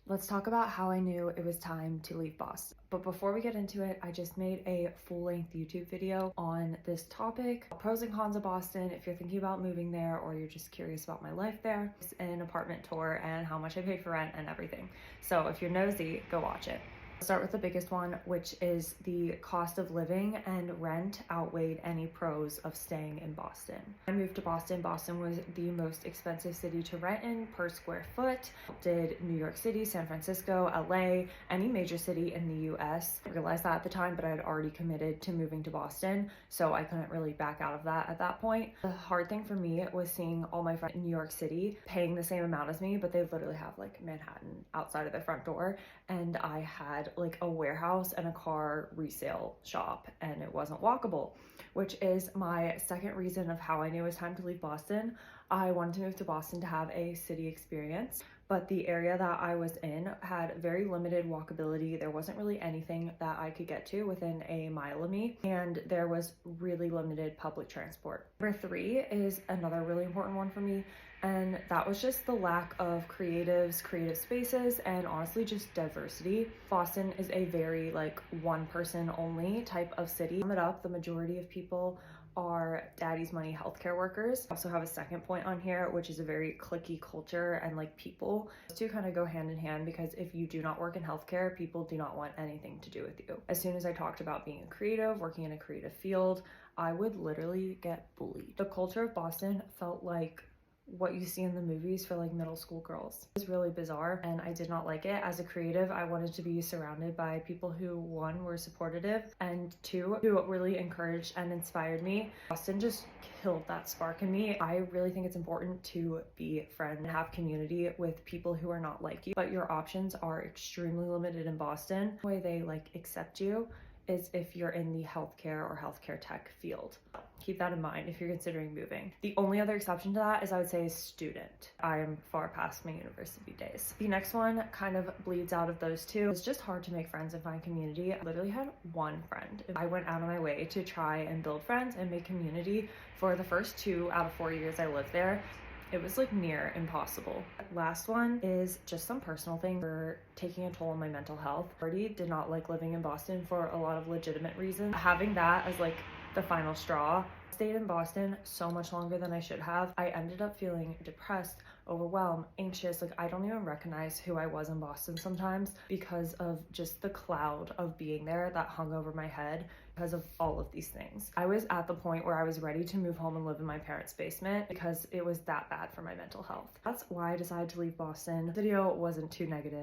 Let's talk about how I knew it was time to leave Boston. But before we get into it, I just made a full-length YouTube video on this topic, pros and cons of Boston, if you're thinking about moving there or you're just curious about my life there. It's an apartment tour and how much I paid for rent and everything. So if you're nosy, go watch it. I'll start with the biggest one, which is the cost of living, and rent outweighed any pros of staying in Boston. I moved to Boston. Boston was the most expensive city to rent in per square foot. Did New York City, San Francisco, LA, any major city in the US. I realized that at the time, but I had already committed to moving to Boston, so I couldn't really back out of that at that point. The hard thing for me was seeing all my friends in New York City paying the same amount as me, but they literally have like Manhattan outside of their front door, and I had like a warehouse and a car resale shop, and it wasn't walkable, which is my second reason of how I knew it was time to leave Boston. I wanted to move to Boston to have a city experience, but the area that I was in had very limited walkability. There wasn't really anything that I could get to within a mile of me, and there was really limited public transport. Number three is another really important one for me, and that was just the lack of creatives, creative spaces, and honestly just diversity. Boston is a very like one person only type of city. To sum it up, the majority of people are daddy's money healthcare workers. I also have a second point on here, which is a very cliquey culture and like people. Those two kind of go hand in hand, because if you do not work in healthcare, people do not want anything to do with you. As soon as I talked about being a creative, working in a creative field, I would literally get bullied. The culture of Boston felt like what you see in the movies for like middle school girls. It was really bizarre and I did not like it. As a creative, I wanted to be surrounded by people who, one, were supportive, and two, who really encouraged and inspired me. Boston just killed that spark in me. I really think it's important to be friends and have community with people who are not like you, but your options are extremely limited in Boston. The way they like accept you is if you're in the healthcare or healthcare tech field. Keep that in mind if you're considering moving. The only other exception to that is, I would say, student. I am far past my university days. The next one kind of bleeds out of those two. It's just hard to make friends and find community. I literally had one friend. I went out of my way to try and build friends and make community for the first 2 out of 4 years I lived there. It was like near impossible. Last one is just some personal thing for taking a toll on my mental health. I already did not like living in Boston for a lot of legitimate reasons. Having that as like the final straw, I stayed in Boston so much longer than I should have. I ended up feeling depressed, overwhelmed, anxious. Like I don't even recognize who I was in Boston sometimes because of just the cloud of being there that hung over my head because of all of these things. I was at the point where I was ready to move home and live in my parents' basement because it was that bad for my mental health. That's why I decided to leave Boston. The video wasn't too negative.